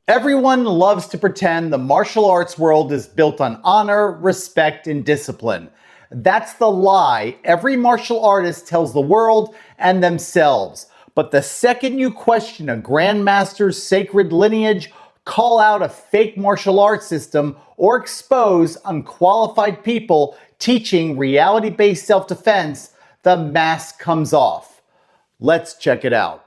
Everyone loves to pretend the martial arts world is built on honor, respect, and discipline. That's the lie every martial artist tells the world and themselves. But the second you question a grandmaster's sacred lineage, call out a fake martial arts system, or expose unqualified people teaching reality-based self-defense, the mask comes off. Let's check it out.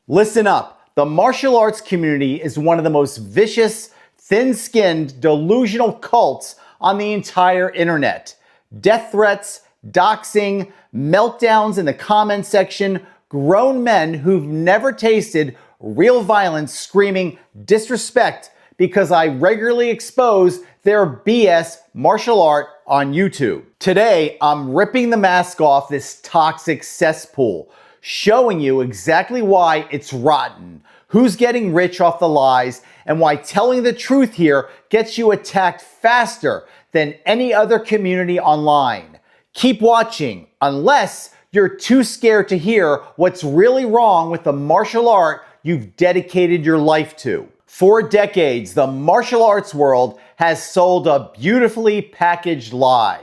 Listen up. The martial arts community is one of the most vicious, thin-skinned, delusional cults on the entire internet. Death threats, doxing, meltdowns in the comment section, grown men who've never tasted real violence screaming disrespect because I regularly expose their BS martial art on YouTube. Today, I'm ripping the mask off this toxic cesspool, showing you exactly why it's rotten, who's getting rich off the lies, and why telling the truth here gets you attacked faster than any other community online. Keep watching, unless you're too scared to hear what's really wrong with the martial art you've dedicated your life to. For decades, the martial arts world has sold a beautifully packaged lie: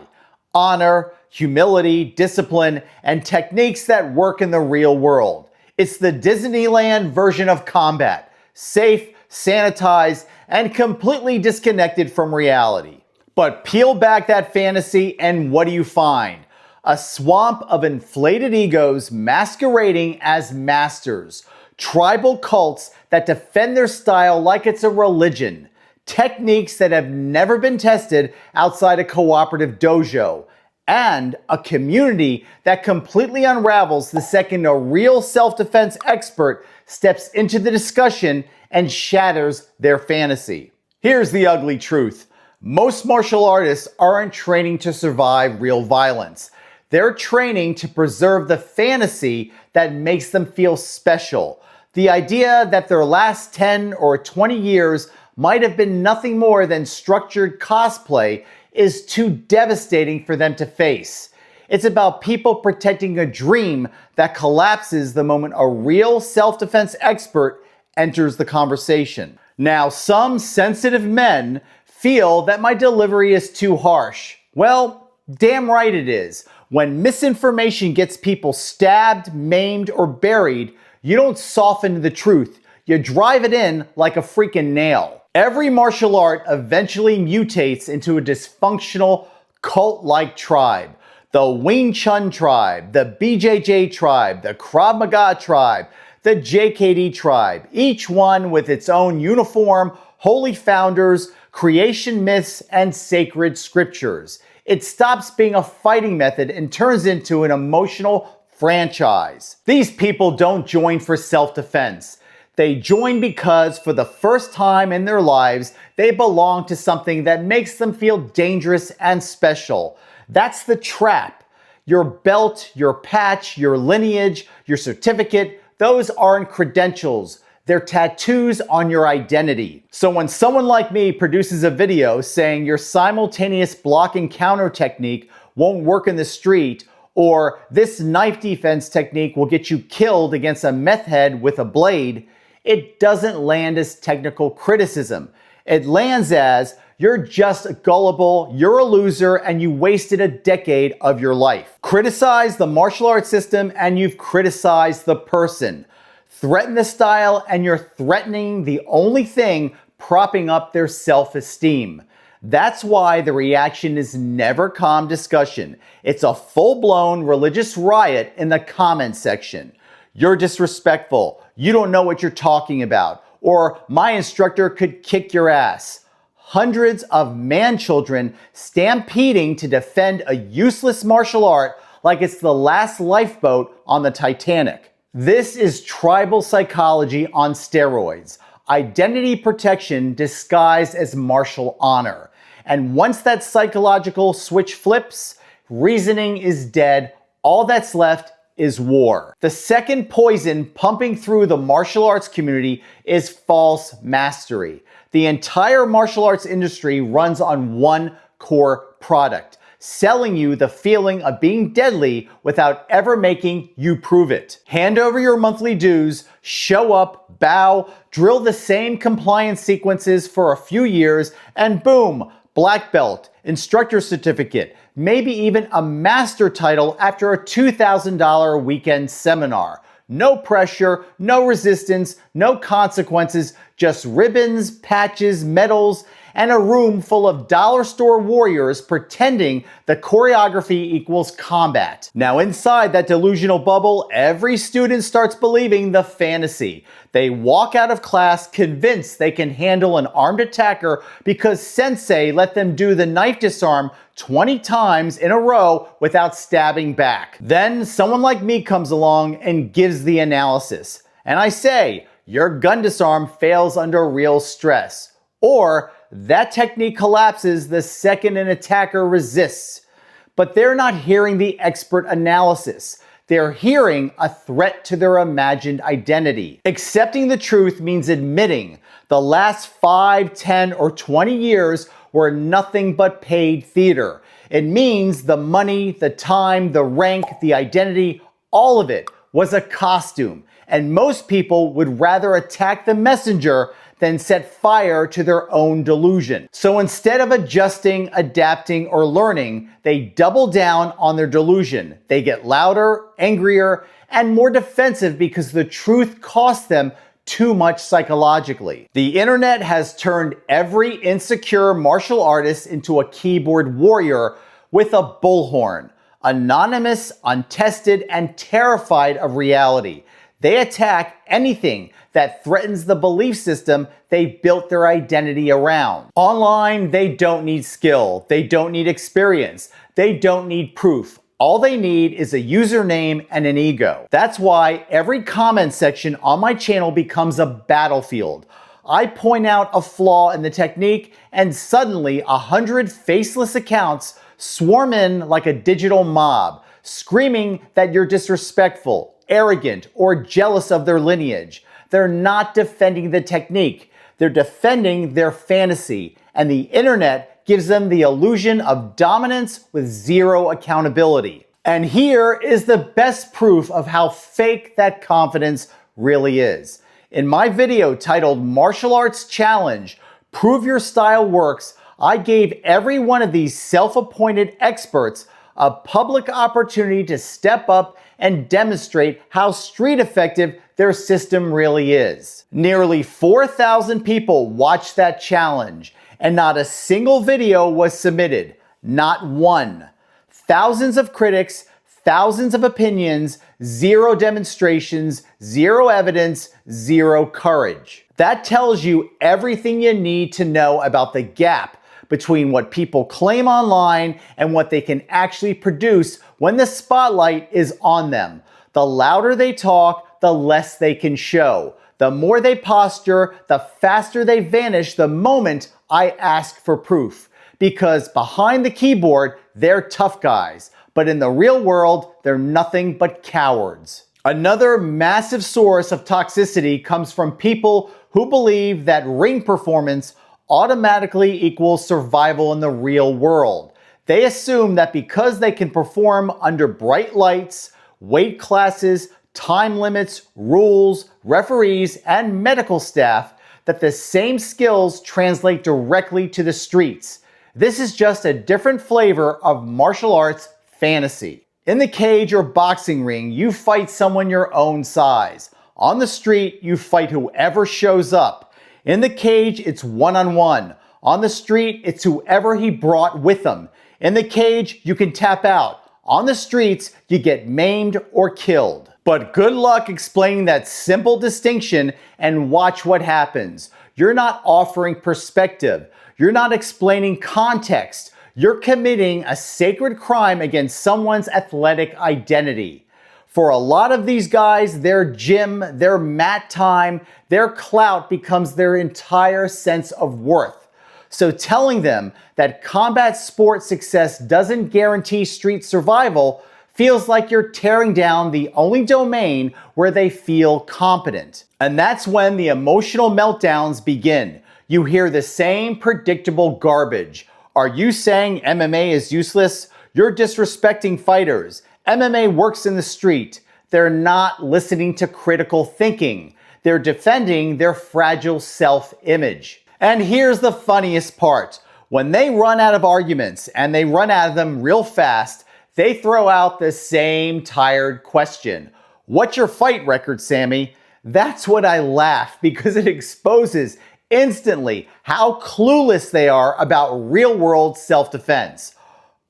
honor, humility, discipline, and techniques that work in the real world. It's the Disneyland version of combat: safe, sanitized, and completely disconnected from reality. But peel back that fantasy and what do you find? A swamp of inflated egos masquerading as masters, tribal cults that defend their style like it's a religion, techniques that have never been tested outside a cooperative dojo, and a community that completely unravels the second a real self-defense expert steps into the discussion and shatters their fantasy. Here's the ugly truth. Most martial artists aren't training to survive real violence. They're training to preserve the fantasy that makes them feel special. The idea that their last 10 or 20 years might have been nothing more than structured cosplay is too devastating for them to face. It's about people protecting a dream that collapses the moment a real self-defense expert enters the conversation. Now, some sensitive men feel that my delivery is too harsh. Well, damn right it is. When misinformation gets people stabbed, maimed, or buried, you don't soften the truth. You drive it in like a freaking nail. Every martial art eventually mutates into a dysfunctional, cult-like tribe. The Wing Chun tribe, the BJJ tribe, the Krav Maga tribe, the JKD tribe, each one with its own uniform, holy founders, creation myths, and sacred scriptures. It stops being a fighting method and turns into an emotional franchise. These people don't join for self-defense. They join because for the first time in their lives, they belong to something that makes them feel dangerous and special. That's the trap. Your belt, your patch, your lineage, your certificate, those aren't credentials. They're tattoos on your identity. So when someone like me produces a video saying your simultaneous block and counter technique won't work in the street, or this knife defense technique will get you killed against a meth head with a blade, it doesn't land as technical criticism. It lands as, you're just gullible, you're a loser, and you wasted a decade of your life. Criticize the martial arts system and you've criticized the person. Threaten the style and you're threatening the only thing propping up their self-esteem. That's why the reaction is never calm discussion. It's a full-blown religious riot in the comment section. You're disrespectful. You don't know what you're talking about. Or my instructor could kick your ass. Hundreds of man-children stampeding to defend a useless martial art like it's the last lifeboat on the Titanic. This is tribal psychology on steroids. Identity protection disguised as martial honor. And once that psychological switch flips, reasoning is dead. All that's left is war. The second poison pumping through the martial arts community is false mastery. The entire martial arts industry runs on one core product: selling you the feeling of being deadly without ever making you prove it. Hand over your monthly dues, show up, bow, drill the same compliance sequences for a few years, and boom, black belt, instructor certificate, maybe even a master title after a $2,000 weekend seminar. No pressure, no resistance, no consequences, just ribbons, patches, medals, and a room full of dollar store warriors pretending the choreography equals combat. Now inside that delusional bubble, every student starts believing the fantasy. They walk out of class convinced they can handle an armed attacker because sensei let them do the knife disarm 20 times in a row without stabbing back. Then someone like me comes along and gives the analysis. And I say, your gun disarm fails under real stress. Or that technique collapses the second an attacker resists. But they're not hearing the expert analysis. They're hearing a threat to their imagined identity. Accepting the truth means admitting the last 5, 10, or 20 years were nothing but paid theater. It means the money, the time, the rank, the identity, all of it was a costume. And most people would rather attack the messenger than set fire to their own delusion. So instead of adjusting, adapting, or learning, they double down on their delusion. They get louder, angrier, and more defensive because the truth costs them too much psychologically. The internet has turned every insecure martial artist into a keyboard warrior with a bullhorn. Anonymous, untested, and terrified of reality. They attack anything that threatens the belief system they built their identity around. Online, they don't need skill. They don't need experience. They don't need proof. All they need is a username and an ego. That's why every comment section on my channel becomes a battlefield. I point out a flaw in the technique and suddenly 100 faceless accounts swarm in like a digital mob, screaming that you're disrespectful, arrogant, or jealous of their lineage. They're not defending the technique. They're defending their fantasy. And the internet gives them the illusion of dominance with zero accountability. And here is the best proof of how fake that confidence really is. In my video titled Martial Arts Challenge, Prove Your Style Works, I gave every one of these self-appointed experts a public opportunity to step up and demonstrate how street effective their system really is. Nearly 4,000 people watched that challenge, and not a single video was submitted. Not one. Thousands of critics, thousands of opinions, zero demonstrations, zero evidence, zero courage. That tells you everything you need to know about the gap between what people claim online and what they can actually produce when the spotlight is on them. The louder they talk, the less they can show. The more they posture, the faster they vanish the moment I ask for proof. Because behind the keyboard, they're tough guys. But in the real world, they're nothing but cowards. Another massive source of toxicity comes from people who believe that ring performance automatically equals survival in the real world. They assume that because they can perform under bright lights, weight classes, time limits, rules, referees, and medical staff, that the same skills translate directly to the streets. This is just a different flavor of martial arts fantasy. In the cage or boxing ring, you fight someone your own size. On the street, you fight whoever shows up. In the cage, it's one-on-one. On the street, it's whoever he brought with him. In the cage, you can tap out. On the streets, you get maimed or killed. But good luck explaining that simple distinction and watch what happens. You're not offering perspective. You're not explaining context. You're committing a sacred crime against someone's athletic identity. For a lot of these guys, their gym, their mat time, their clout becomes their entire sense of worth. So telling them that combat sport success doesn't guarantee street survival feels like you're tearing down the only domain where they feel competent. And that's when the emotional meltdowns begin. You hear the same predictable garbage. Are you saying MMA is useless? You're disrespecting fighters. MMA works in the street. They're not listening to critical thinking. They're defending their fragile self-image. And here's the funniest part. When they run out of arguments, and they run out of them real fast, they throw out the same tired question. What's your fight record, Sammy? That's when I laugh, because it exposes instantly how clueless they are about real-world self-defense.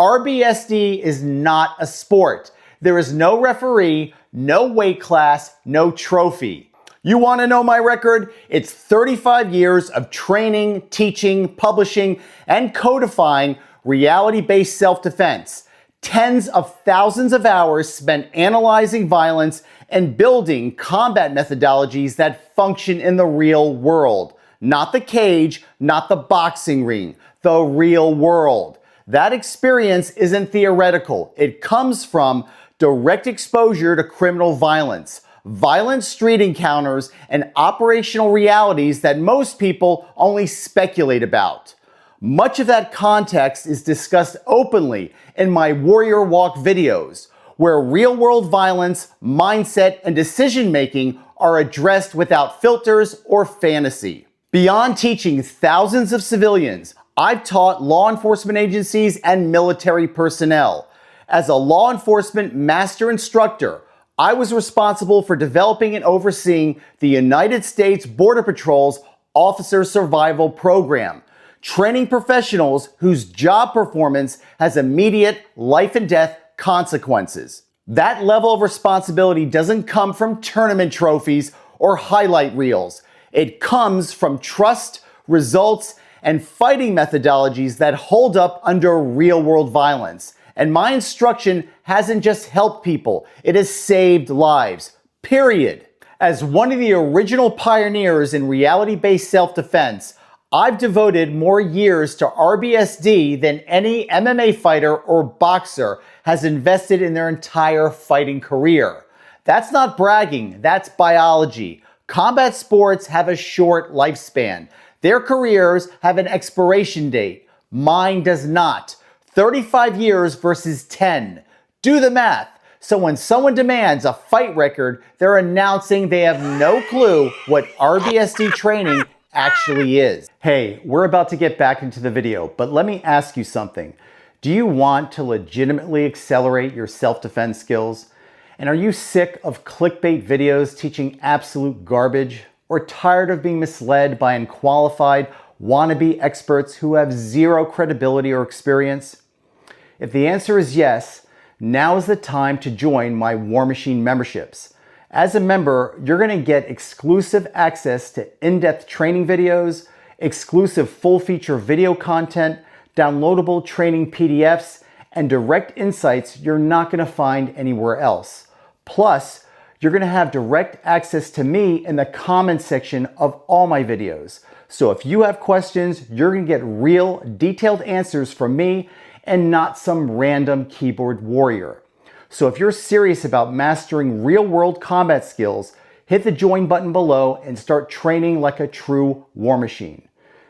RBSD is not a sport. There is no referee, no weight class, no trophy. You want to know my record? It's 35 years of training, teaching, publishing, and codifying reality-based self-defense. Tens of thousands of hours spent analyzing violence and building combat methodologies that function in the real world. Not the cage, not the boxing ring, the real world. That experience isn't theoretical. It comes from direct exposure to criminal violence, violent street encounters, and operational realities that most people only speculate about. Much of that context is discussed openly in my Warrior Walk videos, where real-world violence, mindset, and decision-making are addressed without filters or fantasy. Beyond teaching thousands of civilians, I've taught law enforcement agencies and military personnel. As a law enforcement master instructor, I was responsible for developing and overseeing the United States Border Patrol's Officer Survival Program, training professionals whose job performance has immediate life and death consequences. That level of responsibility doesn't come from tournament trophies or highlight reels. It comes from trust, results, and fighting methodologies that hold up under real-world violence. And my instruction hasn't just helped people, it has saved lives, period. As one of the original pioneers in reality-based self-defense, I've devoted more years to RBSD than any MMA fighter or boxer has invested in their entire fighting career. That's not bragging, that's biology. Combat sports have a short lifespan. Their careers have an expiration date. Mine does not. 35 years versus 10. Do the math. So when someone demands a fight record, they're announcing they have no clue what RBSD training actually is. Hey, we're about to get back into the video, but let me ask you something. Do you want to legitimately accelerate your self-defense skills? And are you sick of clickbait videos teaching absolute garbage? Or tired of being misled by unqualified wannabe experts who have zero credibility or experience? If the answer is yes, now is the time to join my War Machine memberships. As a member, you're going to get exclusive access to in-depth training videos, exclusive full-feature video content, downloadable training PDFs, and direct insights you're not going to find anywhere else. Plus, you're going to have direct access to me in the comments section of all my videos. So if you have questions, you're going to get real, detailed answers from me and not some random keyboard warrior. So if you're serious about mastering real-world combat skills, hit the join button below and start training like a true war machine.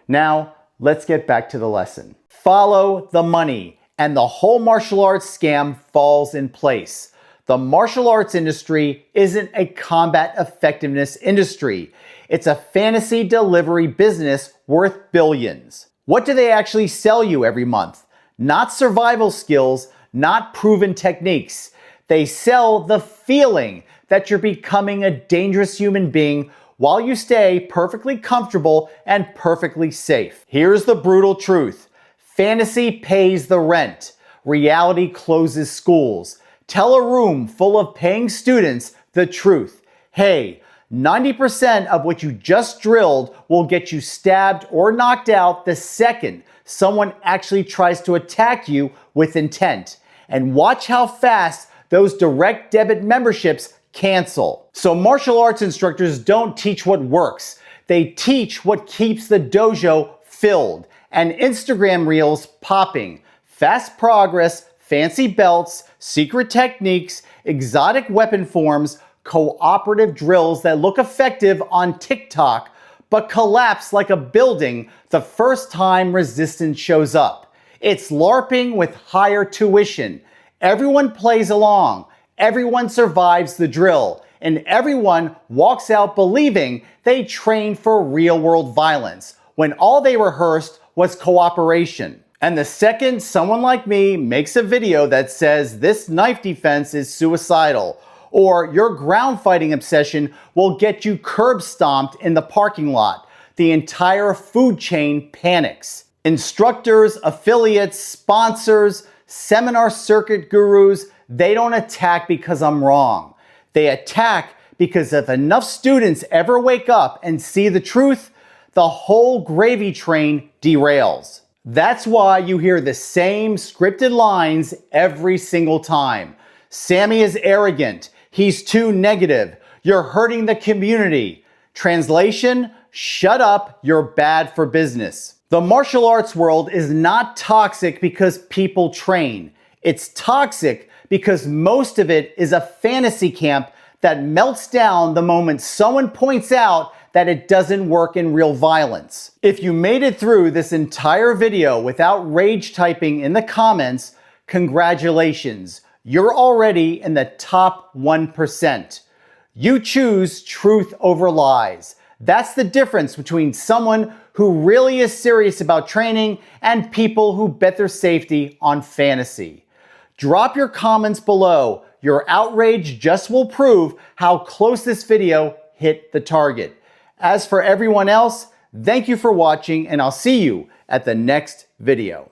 Now, let's get back to the lesson. Follow the money, and the whole martial arts scam falls in place. The martial arts industry isn't a combat effectiveness industry. It's a fantasy delivery business worth billions. What do they actually sell you every month? Not survival skills, not proven techniques. They sell the feeling that you're becoming a dangerous human being while you stay perfectly comfortable and perfectly safe. Here's the brutal truth. Fantasy pays the rent. Reality closes schools. Tell a room full of paying students the truth. Hey, 90% of what you just drilled will get you stabbed or knocked out the second someone actually tries to attack you with intent. And watch how fast those direct debit memberships cancel. So martial arts instructors don't teach what works. They teach what keeps the dojo filled and Instagram reels popping. Fast progress, fancy belts, secret techniques, exotic weapon forms, cooperative drills that look effective on TikTok but collapse like a building the first time resistance shows up. It's LARPing with higher tuition. Everyone plays along, everyone survives the drill, and everyone walks out believing they trained for real-world violence, when all they rehearsed was cooperation. And the second someone like me makes a video that says this knife defense is suicidal, or your ground fighting obsession will get you curb stomped in the parking lot, the entire food chain panics. Instructors, affiliates, sponsors, seminar circuit gurus, they don't attack because I'm wrong. They attack because if enough students ever wake up and see the truth, the whole gravy train derails. That's why you hear the same scripted lines every single time. Sammy is arrogant. He's too negative. You're hurting the community. Translation, shut up, you're bad for business. The martial arts world is not toxic because people train. It's toxic because most of it is a fantasy camp that melts down the moment someone points out that it doesn't work in real violence. If you made it through this entire video without rage typing in the comments, congratulations. You're already in the top 1%. You choose truth over lies. That's the difference between someone who really is serious about training and people who bet their safety on fantasy. Drop your comments below. Your outrage just will prove how close this video hit the target. As for everyone else, thank you for watching, and I'll see you at the next video.